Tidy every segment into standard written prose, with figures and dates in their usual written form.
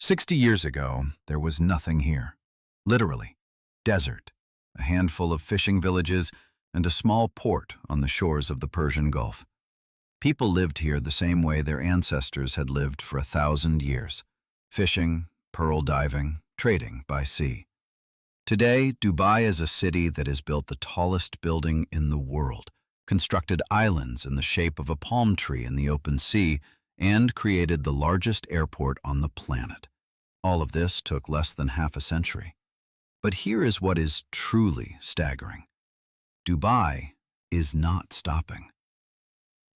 60 years ago, there was nothing here. Literally, desert, a handful of fishing villages, and a small port on the shores of the Persian Gulf. People lived here the same way their ancestors had lived for 1,000 years, fishing, pearl diving, trading by sea. Today, Dubai is a city that has built the tallest building in the world, constructed islands in the shape of a palm tree in the open sea, and created the largest airport on the planet. All of this took less than half a century. But here is what is truly staggering. Dubai is not stopping.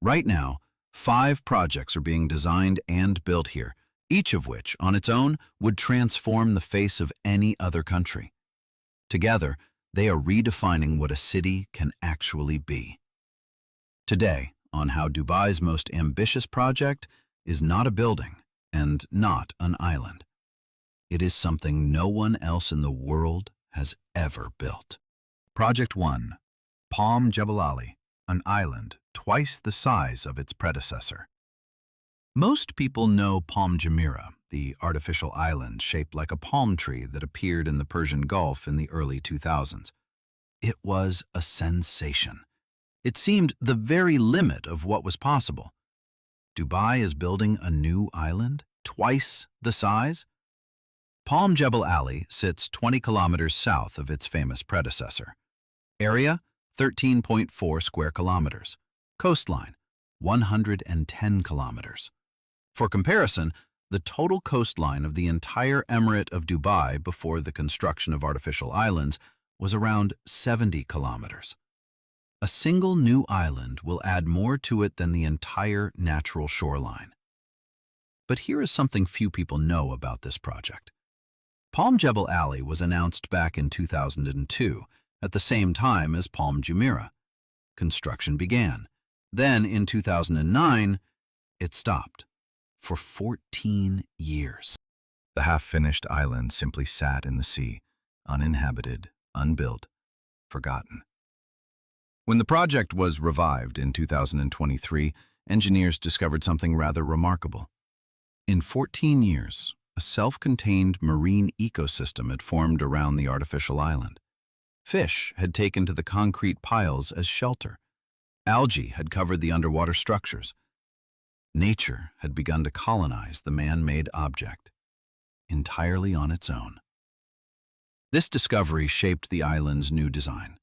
Right now, 5 projects are being designed and built here, each of which, on its own, would transform the face of any other country. Together, they are redefining what a city can actually be. Today, on how Dubai's most ambitious project is not a building and not an island. It is something no one else in the world has ever built. Project 1. Palm Jebel Ali, an island twice the size of its predecessor. Most people know Palm Jumeirah, the artificial island shaped like a palm tree that appeared in the Persian Gulf in the early 2000s. It was a sensation. It seemed the very limit of what was possible. Dubai is building a new island, twice the size? Palm Jebel Ali sits 20 kilometers south of its famous predecessor. Area, 13.4 square kilometers. Coastline, 110 kilometers. For comparison, the total coastline of the entire Emirate of Dubai before the construction of artificial islands was around 70 kilometers. A single new island will add more to it than the entire natural shoreline. But here is something few people know about this project. Palm Jebel Ali was announced back in 2002, at the same time as Palm Jumeirah. Construction began. Then, in 2009, it stopped. For 14 years. The half-finished island simply sat in the sea, uninhabited, unbuilt, forgotten. When the project was revived in 2023, engineers discovered something rather remarkable. In 14 years, a self-contained marine ecosystem had formed around the artificial island. Fish had taken to the concrete piles as shelter. Algae had covered the underwater structures. Nature had begun to colonize the man-made object, entirely on its own. This discovery shaped the island's new design.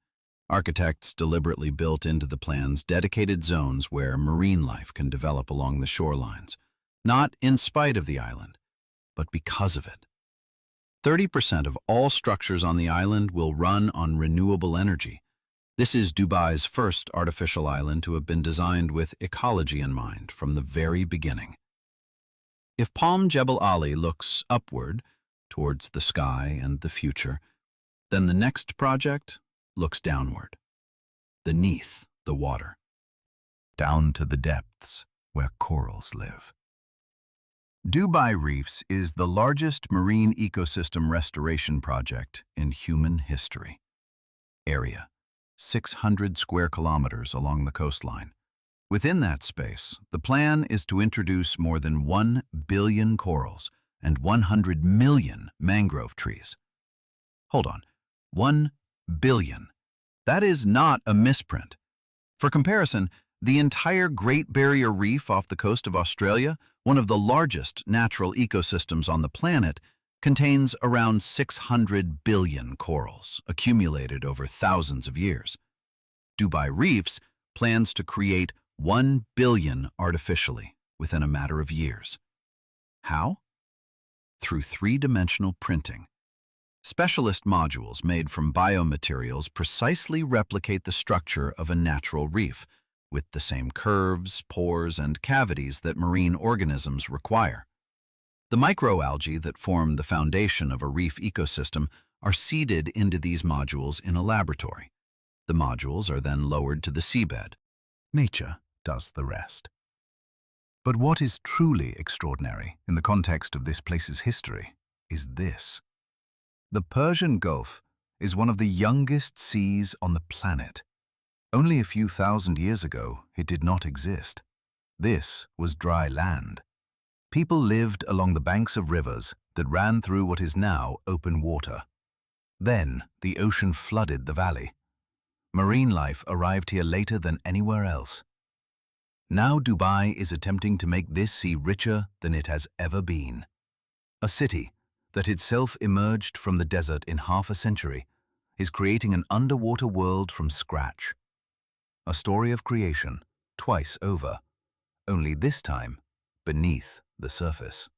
Architects deliberately built into the plans dedicated zones where marine life can develop along the shorelines, not in spite of the island, but because of it. 30% of all structures on the island will run on renewable energy. This is Dubai's first artificial island to have been designed with ecology in mind from the very beginning. If Palm Jebel Ali looks upward, towards the sky and the future, then the next project looks downward, beneath the water, down to the depths where corals live. Dubai Reefs is the largest marine ecosystem restoration project in human history. Area, 600 square kilometers along the coastline. Within that space, the plan is to introduce more than 1 billion corals and 100 million mangrove trees. Hold on, 1 billion. That is not a misprint. For comparison, the entire Great Barrier Reef off the coast of Australia, one of the largest natural ecosystems on the planet, contains around 600 billion corals, accumulated over thousands of years. Dubai Reefs plans to create 1 billion artificially within a matter of years. How? Through 3-dimensional printing. Specialist modules made from biomaterials precisely replicate the structure of a natural reef, with the same curves, pores, and cavities that marine organisms require. The microalgae that form the foundation of a reef ecosystem are seeded into these modules in a laboratory. The modules are then lowered to the seabed. Nature does the rest. But what is truly extraordinary in the context of this place's history is this. The Persian Gulf is one of the youngest seas on the planet. Only a few thousand years ago, it did not exist. This was dry land. People lived along the banks of rivers, that ran through what is now open water. Then, the ocean flooded the valley. Marine life arrived here later than anywhere else. Now Dubai is attempting to make this sea richer than it has ever been. A city that itself emerged from the desert in half a century is creating an underwater world from scratch. A story of creation, twice over, only this time beneath the surface.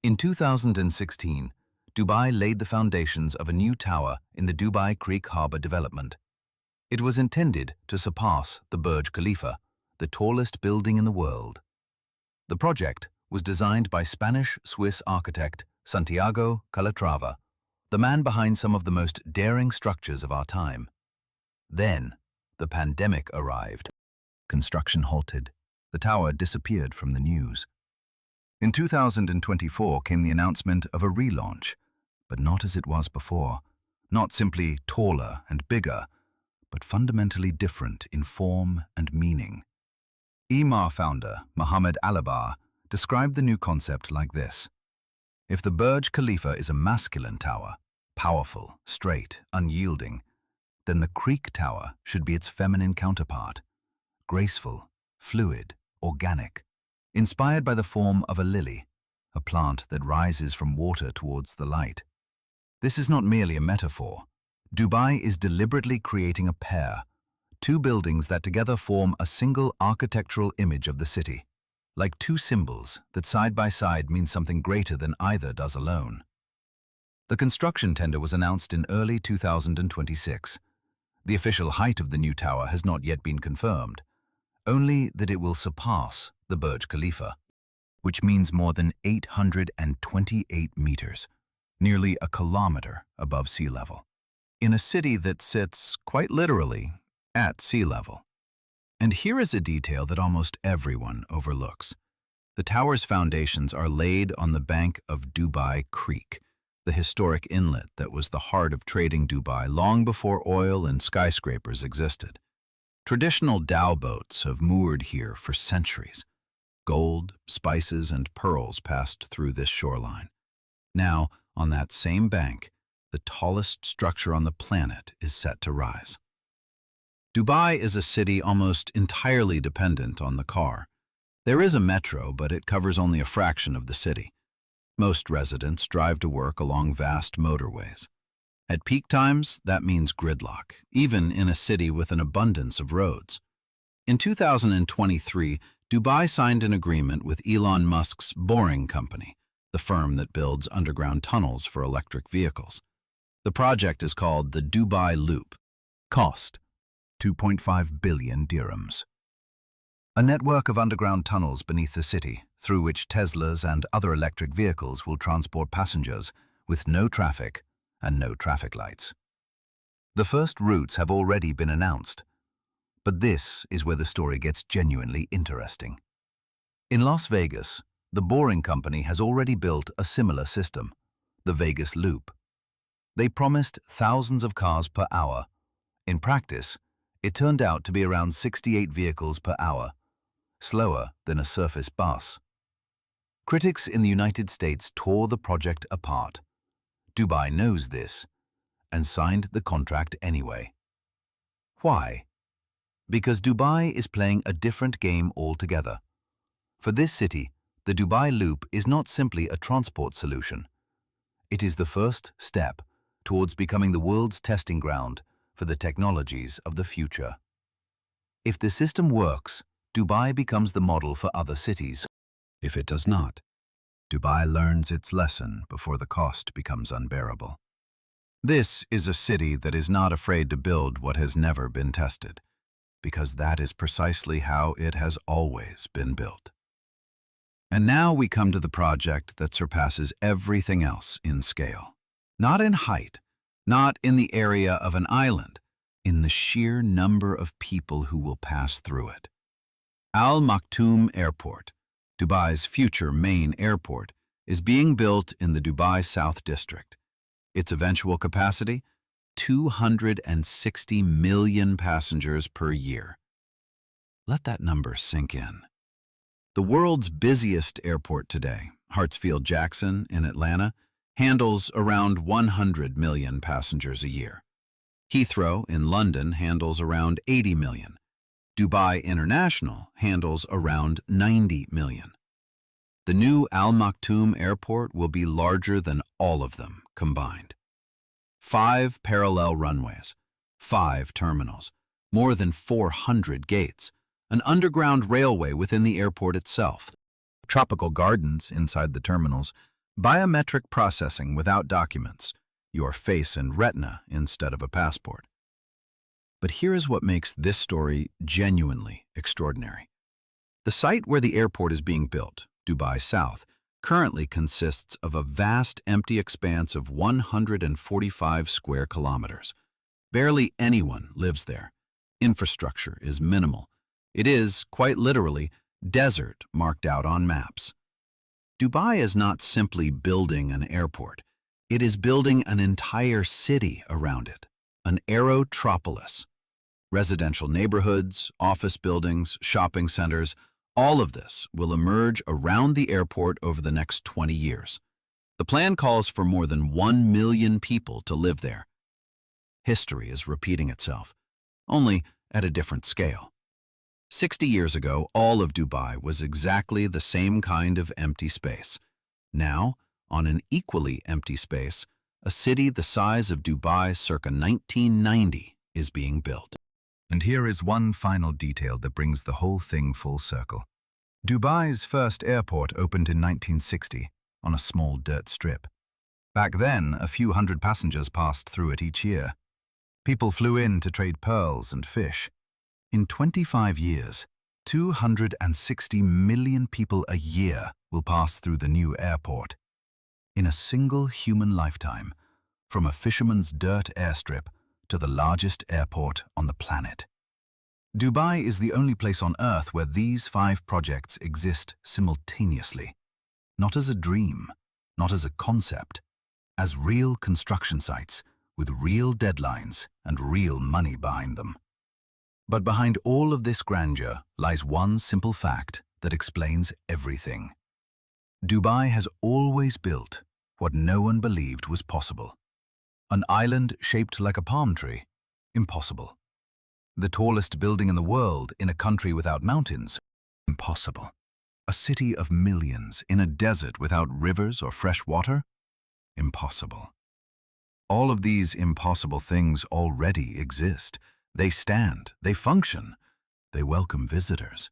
In 2016, Dubai laid the foundations of a new tower in the Dubai Creek Harbour development. It was intended to surpass the Burj Khalifa, the tallest building in the world. The project was designed by Spanish-Swiss architect Santiago Calatrava, the man behind some of the most daring structures of our time. Then, the pandemic arrived. Construction halted. The tower disappeared from the news. In 2024 came the announcement of a relaunch, but not as it was before. Not simply taller and bigger, but fundamentally different in form and meaning. Emaar founder Mohammed Alabar described the new concept like this. If the Burj Khalifa is a masculine tower, powerful, straight, unyielding, then the Creek Tower should be its feminine counterpart, graceful, fluid, organic, inspired by the form of a lily, a plant that rises from water towards the light. This is not merely a metaphor. Dubai is deliberately creating a pair, two buildings that together form a single architectural image of the city, like two symbols that side by side mean something greater than either does alone. The construction tender was announced in early 2026. The official height of the new tower has not yet been confirmed, only that it will surpass the Burj Khalifa, which means more than 828 meters, nearly a kilometer above sea level, in a city that sits, quite literally, at sea level. And here is a detail that almost everyone overlooks. The tower's foundations are laid on the bank of Dubai Creek, the historic inlet that was the heart of trading Dubai long before oil and skyscrapers existed. Traditional dhow boats have moored here for centuries. Gold, spices, and pearls passed through this shoreline. Now, on that same bank, the tallest structure on the planet is set to rise. Dubai is a city almost entirely dependent on the car. There is a metro, but it covers only a fraction of the city. Most residents drive to work along vast motorways. At peak times, that means gridlock, even in a city with an abundance of roads. In 2023, Dubai signed an agreement with Elon Musk's Boring Company, the firm that builds underground tunnels for electric vehicles. The project is called the Dubai Loop. Cost: 2.5 billion dirhams. A network of underground tunnels beneath the city, through which Teslas and other electric vehicles will transport passengers with no traffic and no traffic lights. The first routes have already been announced, but this is where the story gets genuinely interesting. In Las Vegas, the Boring Company has already built a similar system, the Vegas Loop. They promised thousands of cars per hour. In practice, it turned out to be around 68 vehicles per hour, slower than a surface bus. Critics in the United States tore the project apart. Dubai knows this and signed the contract anyway. Why? Because Dubai is playing a different game altogether. For this city, the Dubai Loop is not simply a transport solution. It is the first step towards becoming the world's testing ground for the technologies of the future. If the system works, Dubai becomes the model for other cities. If it does not, Dubai learns its lesson before the cost becomes unbearable. This is a city that is not afraid to build what has never been tested, because that is precisely how it has always been built. And now we come to the project that surpasses everything else in scale. Not in height, not in the area of an island, in the sheer number of people who will pass through it. Al Maktoum Airport, Dubai's future main airport, is being built in the Dubai South District. Its eventual capacity? 260 million passengers per year. Let that number sink in. The world's busiest airport today, Hartsfield-Jackson in Atlanta, handles around 100 million passengers a year. Heathrow in London handles around 80 million. Dubai International handles around 90 million. The new Al Maktoum Airport will be larger than all of them combined. 5 parallel runways, 5 terminals, more than 400 gates, an underground railway within the airport itself, tropical gardens inside the terminals, biometric processing without documents, your face and retina instead of a passport. But here is what makes this story genuinely extraordinary. The site where the airport is being built, Dubai South, currently consists of a vast empty expanse of 145 square kilometers. Barely anyone lives there. Infrastructure is minimal. It is, quite literally, desert marked out on maps. Dubai is not simply building an airport. It is building an entire city around it, an aerotropolis. Residential neighborhoods, office buildings, shopping centers, all of this will emerge around the airport over the next 20 years. The plan calls for more than 1 million people to live there. History is repeating itself, only at a different scale. 60 years ago, all of Dubai was exactly the same kind of empty space. Now, on an equally empty space, a city the size of Dubai circa 1990 is being built. And here is one final detail that brings the whole thing full circle. Dubai's first airport opened in 1960 on a small dirt strip. Back then, a few hundred passengers passed through it each year. People flew in to trade pearls and fish. In 25 years, 260 million people a year will pass through the new airport. In a single human lifetime, from a fisherman's dirt airstrip to the largest airport on the planet. Dubai is the only place on Earth where these 5 projects exist simultaneously. Not as a dream, not as a concept, as real construction sites with real deadlines and real money behind them. But behind all of this grandeur lies one simple fact that explains everything. Dubai has always built what no one believed was possible. An island shaped like a palm tree? Impossible. The tallest building in the world in a country without mountains? Impossible. A city of millions in a desert without rivers or fresh water? Impossible. All of these impossible things already exist. They stand, they function, they welcome visitors.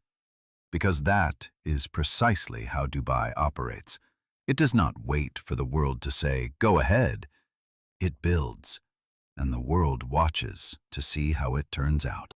Because that is precisely how Dubai operates. It does not wait for the world to say, "Go ahead." It builds, and the world watches to see how it turns out.